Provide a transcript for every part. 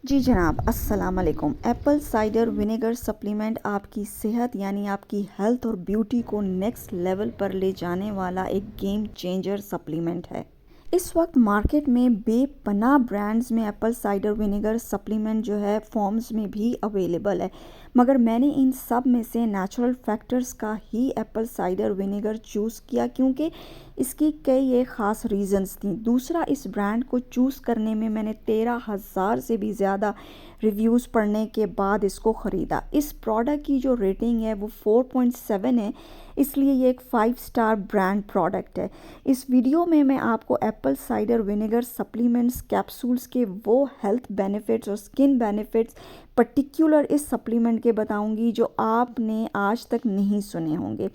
जी जनाब, अस्सलाम वालेकुम। एप्पल साइडर विनेगर सप्लीमेंट आपकी सेहत यानी आपकी हेल्थ और ब्यूटी को नेक्स्ट लेवल पर ले जाने वाला एक गेम चेंजर सप्लीमेंट है। इस वक्त मार्केट में बेपनाह ब्रांड्स में एप्पल साइडर विनेगर सप्लीमेंट जो है फॉर्म्स में भी अवेलेबल है, मगर मैंने इन सब में से नेचुरल फैक्टर्स का ही एप्पल साइडर विनेगर चूज़ किया क्योंकि इसकी कई एक ख़ास रीज़न्स थी। दूसरा, इस ब्रांड को चूज़ करने में मैंने 13,000 से भी ज़्यादा रिव्यूज़ पढ़ने के बाद इसको ख़रीदा। इस प्रोडक्ट की जो रेटिंग है वो 4.7 है, इसलिए ये एक 5 स्टार ब्रांड प्रोडक्ट है। इस वीडियो में मैं आपको Apple cider vinegar supplements capsules के वो हेल्थ बेनिफिट्स और स्किन बेनिफिट्स पर्टिकुलर इस सप्लीमेंट के बताऊंगी जो आपने आज तक नहीं सुने होंगे।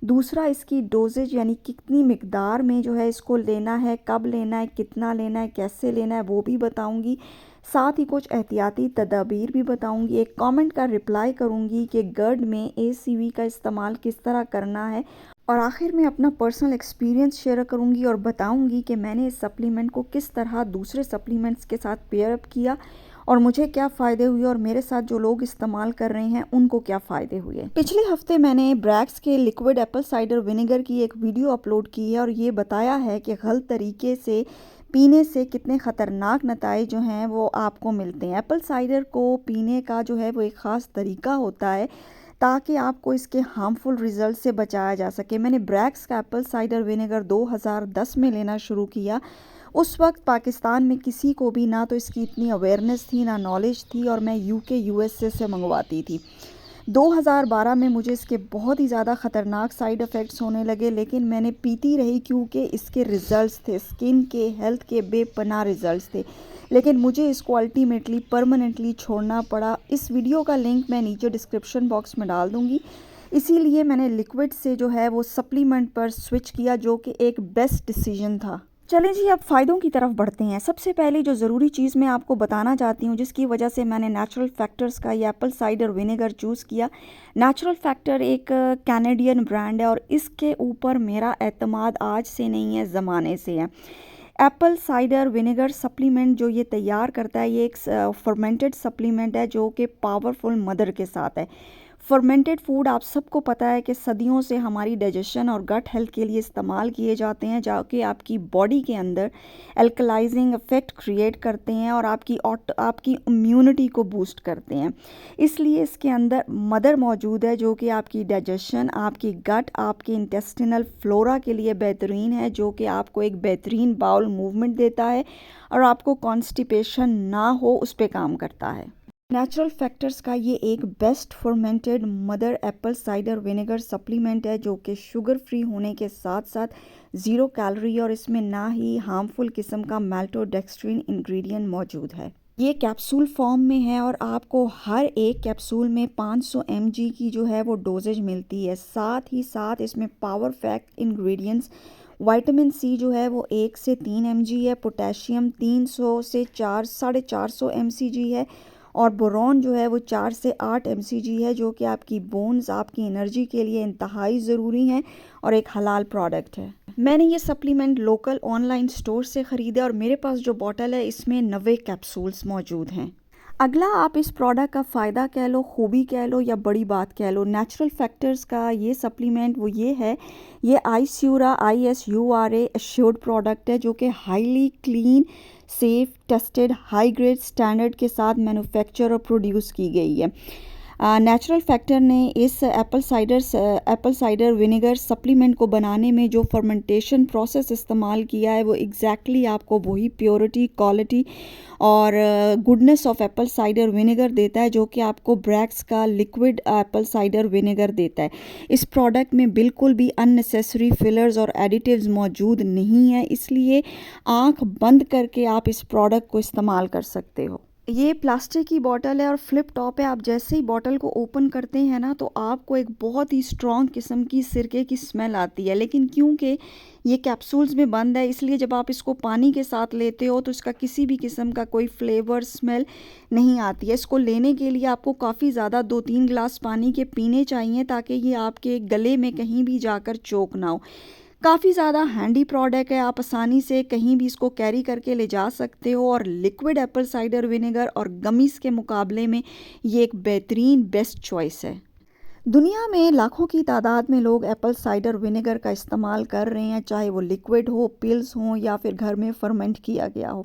दूसरा, इसकी डोजेज यानी कितनी मिकदार में जो है इसको लेना है, कब लेना है, कितना लेना है, कैसे लेना है, वो भी बताऊंगी। साथ ही कुछ एहतियाती तदाबीर भी बताऊंगी। एक कमेंट का रिप्लाई करूंगी कि गर्ड में ACV का इस्तेमाल किस तरह करना है, और आखिर में अपना पर्सनल एक्सपीरियंस शेयर करूंगी और बताऊंगी कि मैंने इस सप्लीमेंट को किस तरह दूसरे सप्लीमेंट्स के साथ पेयर अप किया और मुझे क्या फ़ायदे हुए और मेरे साथ जो लोग इस्तेमाल कर रहे हैं उनको क्या फ़ायदे हुए। पिछले हफ्ते मैंने ब्रैक्स के लिक्विड एप्पल साइडर विनेगर की एक वीडियो अपलोड की है और ये बताया है कि गलत तरीके से पीने से कितने ख़तरनाक नतीजे जो हैं वो आपको मिलते हैं। एप्पल साइडर को पीने का जो है वो एक ख़ास तरीका होता है ताकि आपको इसके हार्मफुल रिज़ल्ट से बचाया जा सके। मैंने ब्रैक्स का एप्पल साइडर विनेगर 2010 में लेना शुरू किया। उस वक्त पाकिस्तान में किसी को भी ना तो इसकी इतनी अवेयरनेस थी, ना नॉलेज थी, और मैं UK USA से मंगवाती थी। 2012 में मुझे इसके बहुत ही ज़्यादा ख़तरनाक साइड इफ़ेक्ट्स होने लगे, लेकिन मैंने पीती रही क्योंकि इसके रिज़ल्ट्स थे, स्किन के, हेल्थ के बेपनाह रिज़ल्ट्स थे। लेकिन मुझे इसको अल्टीमेटली परमानेंटली छोड़ना पड़ा। इस वीडियो का लिंक मैं नीचे डिस्क्रिप्शन बॉक्स में डाल दूँगी। इसीलिए मैंने लिक्विड से जो है वो सप्लीमेंट पर स्विच किया, जो कि एक बेस्ट डिसीजन था। चलें जी, अब फ़ायदों की तरफ बढ़ते हैं। सबसे पहले जो ज़रूरी चीज़ मैं आपको बताना चाहती हूँ जिसकी वजह से मैंने नेचुरल फैक्टर्स का ये एप्पल साइडर विनेगर चूज़ किया। नेचुरल फैक्टर एक कैनेडियन ब्रांड है और इसके ऊपर मेरा एतमाद आज से नहीं है, ज़माने से है। एप्पल साइडर विनेगर सप्लीमेंट जो ये तैयार करता है, ये एक फर्मेंटेड सप्लीमेंट है जो कि पावरफुल मदर के साथ है। फर्मेंटेड फूड आप सबको पता है कि सदियों से हमारी डाइजेशन और गट हेल्थ के लिए इस्तेमाल किए जाते हैं, जो कि आपकी बॉडी के अंदर एल्कलाइजिंग इफ़ेक्ट क्रिएट करते हैं और आपकी इम्यूनिटी को बूस्ट करते हैं। इसलिए इसके अंदर मदर मौजूद है जो कि आपकी डाइजेशन, आपकी गट, आपके इंटेस्टिनल फ्लोरा के लिए बेहतरीन है, जो कि आपको एक बेहतरीन बाउल मूवमेंट देता है और आपको कॉन्स्टिपेशन ना हो उस पर काम करता है। नेचुरल फैक्टर्स का ये एक best fermented mother Apple cider vinegar supplement है जो कि शुगर फ्री होने के साथ साथ 0 कैलोरी और इसमें ना ही हार्मफुल किस्म का माल्टोडेक्स्ट्रिन इंग्रेडिएंट मौजूद है। ये कैप्सूल फॉर्म में है और आपको हर एक कैप्सूल में 500 mg की जो है वो डोजेज मिलती है। साथ ही साथ इसमें power pack ingredients vitamin C जो है वो 1 से 3 mg है, पोटेशियम 300 से 450 mcg है और बोरॉन जो है वो 4 से 8 mcg है, जो कि आपकी बोन्स, आपकी एनर्जी के लिए इंतहाई ज़रूरी हैं और एक हलाल प्रोडक्ट है। मैंने ये सप्लीमेंट लोकल ऑनलाइन स्टोर से ख़रीदा और मेरे पास जो बॉटल है इसमें 90 कैप्सूल्स मौजूद हैं। अगला, आप इस प्रोडक्ट का फ़ायदा कह लो, खूबी कह लो या बड़ी बात कह लो, नेचुरल फैक्टर्स का ये सप्लीमेंट वो ये है, ये ISURA एश्योर्ड प्रोडक्ट है जो कि highly clean, safe, tested, high grade standard के साथ मैन्युफैक्चर और प्रोड्यूस की गई है। नेचुरल फैक्टर ने इस एप्पल साइडर विनेगर सप्लीमेंट को बनाने में जो फर्मेंटेशन प्रोसेस इस्तेमाल किया है वो एग्जैक्टली आपको वही प्योरिटी, क्वालिटी और goodness of Apple cider vinegar देता है जो कि आपको ब्रैक्स का लिक्विड एप्पल साइडर विनेगर देता है। इस प्रोडक्ट में बिल्कुल भी अननेसेसरी फिलर्स और एडिटिव्स मौजूद नहीं है, इसलिए आंख बंद करके आप इस प्रोडक्ट को इस्तेमाल कर सकते हो। ये प्लास्टिक की बॉटल है और फ्लिप टॉप है। आप जैसे ही बॉटल को ओपन करते हैं ना तो आपको एक बहुत ही स्ट्रॉन्ग किस्म की सिरके की स्मेल आती है, लेकिन क्योंकि ये कैप्सूल्स में बंद है इसलिए जब आप इसको पानी के साथ लेते हो तो इसका किसी भी किस्म का कोई फ्लेवर, स्मेल नहीं आती है। इसको लेने के लिए आपको काफ़ी ज़्यादा 2-3 गिलास पानी के पीने चाहिए ताकि ये आपके गले में कहीं भी जाकर चोक ना हो। काफ़ी ज़्यादा हैंडी प्रोडक्ट है, आप आसानी से कहीं भी इसको कैरी करके ले जा सकते हो और लिक्विड एप्पल साइडर विनेगर और गमीज़ के मुकाबले में ये एक बेहतरीन बेस्ट चॉइस है। दुनिया में लाखों की तादाद में लोग एप्पल साइडर विनेगर का इस्तेमाल कर रहे हैं, चाहे वो लिक्विड हो, पिल्स हों या फिर घर में फर्मेंट किया गया हो।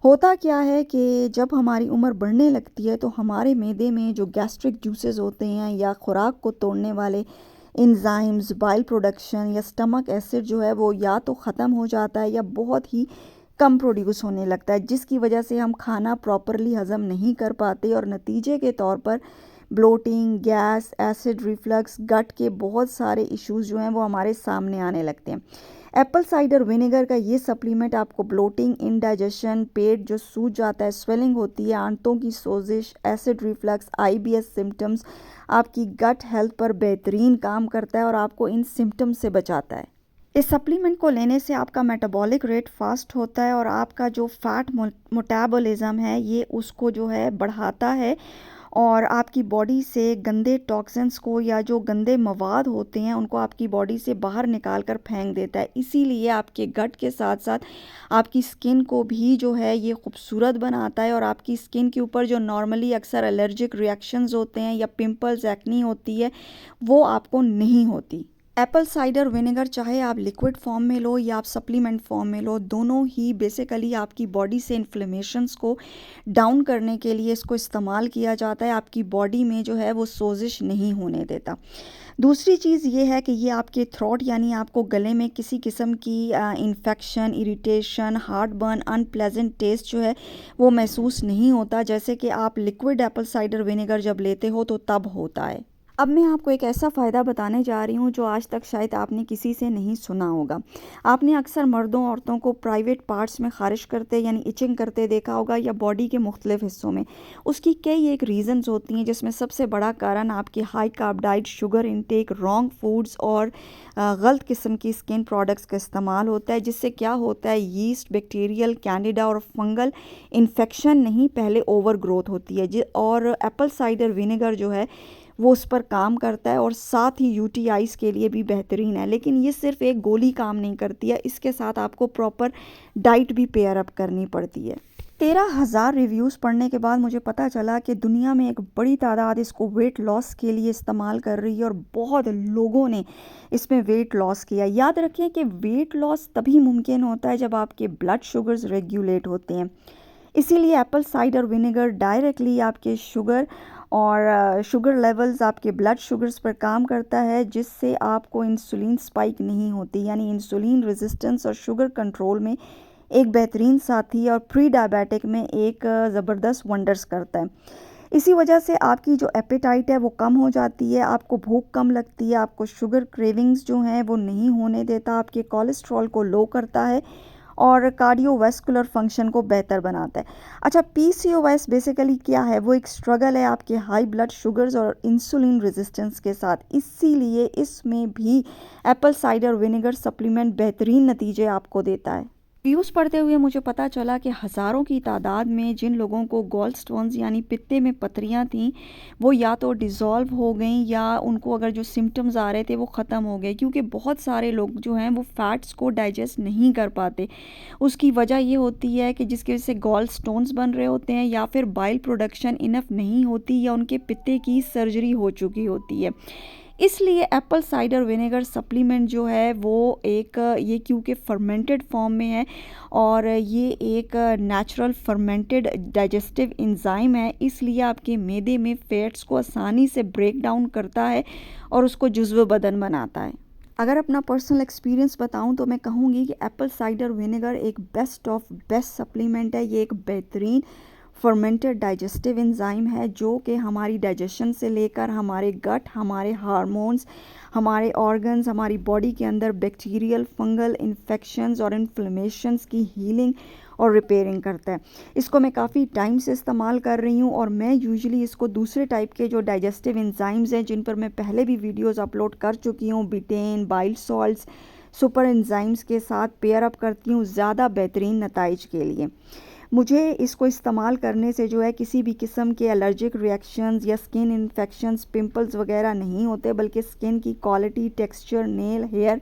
होता क्या है कि जब हमारी उम्र बढ़ने लगती है तो हमारे मैदे में जो गैस्ट्रिक जूसेस होते हैं या खुराक को तोड़ने वाले एंजाइम्स, बाइल प्रोडक्शन या स्टमक एसिड जो है वो या तो ख़त्म हो जाता है या बहुत ही कम प्रोड्यूस होने लगता है, जिसकी वजह से हम खाना प्रॉपरली हज़म नहीं कर पाते और नतीजे के तौर पर ब्लोटिंग, गैस, एसिड रिफ्लक्स, गट के बहुत सारे इश्यूज जो हैं वो हमारे सामने आने लगते हैं। एप्पल साइडर विनेगर का ये सप्लीमेंट आपको ब्लोटिंग, इंडाइजेशन, पेट जो सूज जाता है, स्वेलिंग होती है, आंतों की सोजिश, एसिड रिफ्लक्स, आईबीएस सिम्टम्स, आपकी गट हेल्थ पर बेहतरीन काम करता है और आपको इन सिम्टम्स से बचाता है। इस सप्लीमेंट को लेने से आपका मेटाबॉलिक रेट फास्ट होता है और आपका जो फैट मेटाबॉलिज्म है ये उसको जो है बढ़ाता है और आपकी बॉडी से गंदे टॉक्सिन्स को या जो गंदे मवाद होते हैं उनको आपकी बॉडी से बाहर निकाल कर फेंक देता है। इसीलिए आपके गट के साथ साथ आपकी स्किन को भी जो है ये खूबसूरत बनाता है और आपकी स्किन के ऊपर जो नॉर्मली अक्सर एलर्जिक रिएक्शंस होते हैं या पिंपल्स, एक्नी होती है, वो आपको नहीं होती। एप्पल साइडर विनेगर चाहे आप लिक्विड फॉर्म में लो या आप सप्लीमेंट फॉर्म में लो, दोनों ही बेसिकली आपकी बॉडी से इन्फ्लेमेशंस को डाउन करने के लिए इसको इस्तेमाल किया जाता है। आपकी बॉडी में जो है वो सोजिश नहीं होने देता। दूसरी चीज़ ये है कि ये आपके थ्रोट यानी आपको गले में किसी किस्म की infection, irritation, heart burn, unpleasant taste जो है वो महसूस नहीं होता, जैसे कि आप लिक्विड एप्पल साइडर विनेगर जब लेते हो तो तब होता है। अब मैं आपको एक ऐसा फ़ायदा बताने जा रही हूँ जो आज तक शायद आपने किसी से नहीं सुना होगा। आपने अक्सर मर्दों औरतों को प्राइवेट पार्ट्स में ख़ारिश करते यानी इचिंग करते देखा होगा या बॉडी के मुख्तलिफ हिस्सों में। उसकी कई एक रीज़न्स होती हैं, जिसमें सबसे बड़ा कारण आपकी high carb diet, sugar intake, wrong foods और गलत किस्म की स्किन प्रोडक्ट्स का इस्तेमाल होता है, जिससे क्या होता है यीस्ट, बैक्टीरियल, कैंडिडा और फंगल इन्फेक्शन नहीं, पहले ओवर ग्रोथ होती है। और एप्पल साइडर विनेगर जो है वो उस पर काम करता है और साथ ही यूटीआईज़ के लिए भी बेहतरीन है। लेकिन ये सिर्फ एक गोली काम नहीं करती है, इसके साथ आपको प्रॉपर डाइट भी पेयर अप करनी पड़ती है। 13,000 रिव्यूज़ पढ़ने के बाद मुझे पता चला कि दुनिया में एक बड़ी तादाद इसको वेट लॉस के लिए इस्तेमाल कर रही है और बहुत लोगों ने इसमें वेट लॉस किया। याद रखें कि वेट लॉस तभी मुमकिन होता है जब आपके ब्लड शुगर्स रेगुलेट होते हैं। इसीलिए एप्पल साइडर विनेगर डायरेक्टली आपके शुगर और शुगर लेवल्स, आपके ब्लड शुगर्स पर काम करता है, जिससे आपको इंसुलिन स्पाइक नहीं होती, यानी इंसुलिन रेजिस्टेंस और शुगर कंट्रोल में एक बेहतरीन साथी और प्री डायबिटिक में एक ज़बरदस्त वंडर्स करता है। इसी वजह से आपकी जो एपेटाइट है वो कम हो जाती है, आपको भूख कम लगती है, आपको शुगर क्रेविंग्स जो हैं वो नहीं होने देता, आपके कोलेस्ट्रॉल को लो करता है और कार्डियोवैस्कुलर फंक्शन को बेहतर बनाता है। अच्छा, पीसीओएस बेसिकली क्या है? वो एक स्ट्रगल है आपके हाई ब्लड शुगर्स और इंसुलिन रेजिस्टेंस के साथ। इसीलिए इसमें भी एप्पल साइडर विनेगर सप्लीमेंट बेहतरीन नतीजे आपको देता है। रिव्यूज़ पढ़ते हुए मुझे पता चला कि हज़ारों की तादाद में जिन लोगों को गॉल स्टोन्स यानी पित्ते में पथरियाँ थीं, वो या तो डिज़ोल्व हो गई या उनको अगर जो सिम्टम्स आ रहे थे वो ख़त्म हो गए, क्योंकि बहुत सारे लोग जो हैं वो फ़ैट्स को डाइजेस्ट नहीं कर पाते। उसकी वजह ये होती है कि जिसकी वजह से गॉल स्टोन्स बन रहे होते हैं या फिर बाइल प्रोडक्शन इनफ नहीं होती या उनके पित्ते की सर्जरी हो चुकी होती है। इसलिए एप्पल साइडर विनेगर सप्लीमेंट जो है वो एक ये क्योंकि फर्मेंटेड फॉर्म में है और ये एक नेचुरल फर्मेंटेड डाइजेस्टिव एंजाइम है, इसलिए आपके मैदे में फैट्स को आसानी से ब्रेक डाउन करता है और उसको जुज़्व बदन बनाता है। अगर अपना पर्सनल एक्सपीरियंस बताऊं तो मैं कहूँगी कि एप्पल साइडर विनेगर एक बेस्ट ऑफ बेस्ट सप्लीमेंट है। ये एक बेहतरीन फर्मेंटेड डाइजेस्टिव एंजाइम है जो कि हमारी डाइजेशन से लेकर हमारे गट, हमारे हार्मोन्स, हमारे ऑर्गन्स, हमारी बॉडी के अंदर बैक्टीरियल, फंगल इन्फेक्शंस और इन्फ्लेमेशंस की हीलिंग और रिपेयरिंग करता है। इसको मैं काफ़ी टाइम से इस्तेमाल कर रही हूँ और मैं यूजुअली इसको दूसरे टाइप के जो डाइजेस्टिव एंजाइम्स हैं जिन पर मैं पहले भी वीडियोस अपलोड कर चुकी हूँ, बिटेन, बाइल सॉल्ट्स, सुपर एंजाइम्स के साथ पेयर अप करती हूँ ज़्यादा बेहतरीन नताइज के लिए। मुझे इसको इस्तेमाल करने से जो है किसी भी किस्म के एलर्जिक रिएक्शंस या स्किन इन्फेक्शंस, पिंपल्स वगैरह नहीं होते, बल्कि स्किन की क्वालिटी, टेक्सचर, नेल, हेयर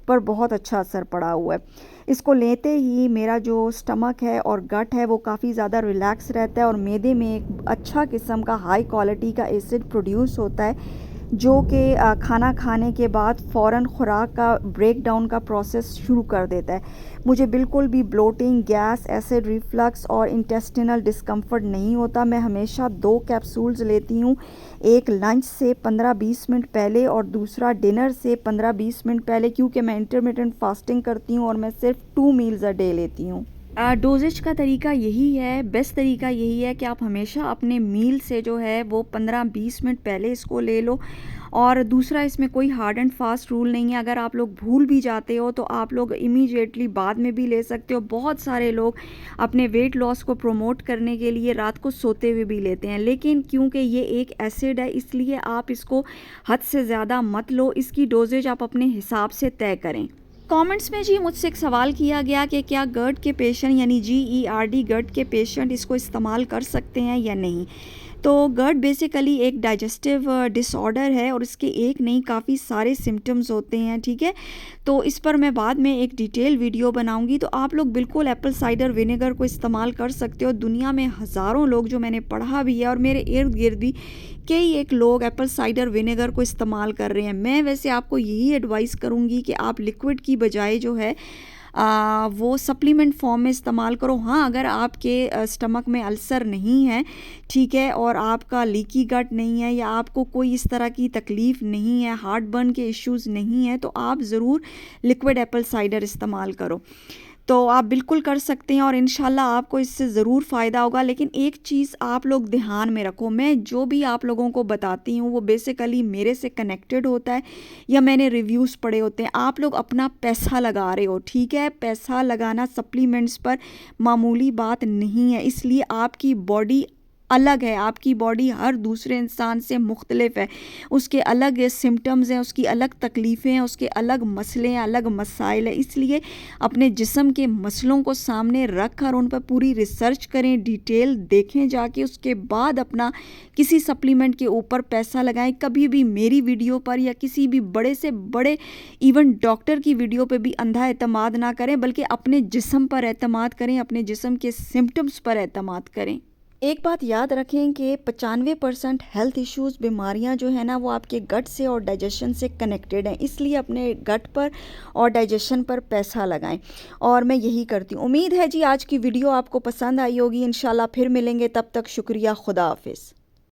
पर बहुत अच्छा असर पड़ा हुआ है। इसको लेते ही मेरा जो स्टमक है और गट है वो काफ़ी ज़्यादा रिलैक्स रहता है और मैदे में एक अच्छा किस्म का हाई क्वालिटी का एसिड प्रोड्यूस होता है, जो कि खाना खाने के बाद फ़ौरन खुराक का ब्रेक डाउन का प्रोसेस शुरू कर देता है। मुझे बिल्कुल भी ब्लोटिंग, गैस, एसिड रिफ्लक्स और इंटेस्टिनल डिस्कम्फर्ट नहीं होता। मैं हमेशा 2 कैप्सूल्स लेती हूँ, एक लंच से 15-20 मिनट पहले और दूसरा डिनर से 15-20 मिनट पहले, क्योंकि मैं इंटरमिटेंट फास्टिंग करती हूँ और मैं सिर्फ 2 मील्स अ डे लेती हूँ। डोजेज का तरीका यही है, बेस्ट तरीका यही है कि आप हमेशा अपने मील से जो है वो 15-20 मिनट पहले इसको ले लो। और दूसरा, इसमें कोई हार्ड एंड फास्ट रूल नहीं है। अगर आप लोग भूल भी जाते हो तो आप लोग इमीडिएटली बाद में भी ले सकते हो। बहुत सारे लोग अपने वेट लॉस को प्रमोट करने के लिए रात को सोते हुए भी लेते हैं, लेकिन क्योंकि ये एक एसिड है इसलिए आप इसको हद से ज़्यादा मत लो। इसकी डोजेज आप अपने हिसाब से तय करें। कमेंट्स में जी मुझसे एक सवाल किया गया कि क्या GERD के पेशेंट यानी GERD GERD के पेशेंट इसको इस्तेमाल कर सकते हैं या नहीं। तो GERD बेसिकली एक डाइजेस्टिव डिसऑर्डर है और इसके एक नहीं काफ़ी सारे सिम्टम्स होते हैं, ठीक है। तो इस पर मैं बाद में एक डिटेल वीडियो बनाऊंगी। तो आप लोग बिल्कुल एप्पल साइडर विनेगर को इस्तेमाल कर सकते हो। दुनिया में हज़ारों लोग, जो मैंने पढ़ा भी है और मेरे इर्द गिर्द भी कई एक लोग एप्पल साइडर विनेगर को इस्तेमाल कर रहे हैं। मैं वैसे आपको यही एडवाइस करूंगी कि आप लिक्विड की बजाय जो है वो सप्लीमेंट फॉर्म में इस्तेमाल करो। हाँ, अगर आपके स्टमक में अल्सर नहीं है, ठीक है, और आपका लीकी गट नहीं है या आपको कोई इस तरह की तकलीफ़ नहीं है, हार्ट बर्न के इश्यूज़ नहीं है, तो आप ज़रूर लिक्विड एप्पल साइडर इस्तेमाल करो। तो आप बिल्कुल कर सकते हैं और इंशाल्लाह आपको इससे ज़रूर फ़ायदा होगा। लेकिन एक चीज़ आप लोग ध्यान में रखो, मैं जो भी आप लोगों को बताती हूँ वो बेसिकली मेरे से कनेक्टेड होता है या मैंने रिव्यूज़ पढ़े होते हैं। आप लोग अपना पैसा लगा रहे हो, ठीक है। पैसा लगाना सप्लीमेंट्स पर मामूली बात नहीं है, इसलिए आपकी बॉडी अलग है। आपकी बॉडी हर दूसरे इंसान से मुख्तलिफ है, उसके अलग सिम्टम्स हैं, उसकी अलग तकलीफ़ें हैं, उसके अलग मसले हैं, अलग मसाइल हैं। इसलिए अपने जिस्म के मसलों को सामने रख कर उन पर पूरी रिसर्च करें, डिटेल देखें जाके, उसके बाद अपना किसी सप्लीमेंट के ऊपर पैसा लगाएं। कभी भी मेरी वीडियो पर या किसी भी बड़े से बड़े इवन डॉक्टर की वीडियो पर भी अंधा एतमाद ना करें, बल्कि अपने जिस्म पर एतमाद करें, अपने जिस्म के सिम्टम्स पर एतमाद करें। एक बात याद रखें कि 95% हेल्थ इश्यूज़, बीमारियां जो है ना, वो आपके गट से और डाइजेशन से कनेक्टेड हैं। इसलिए अपने गट पर और डाइजेशन पर पैसा लगाएं और मैं यही करती हूँ। उम्मीद है जी आज की वीडियो आपको पसंद आई होगी। इंशाल्लाह फिर मिलेंगे, तब तक शुक्रिया, खुदा हाफिज़।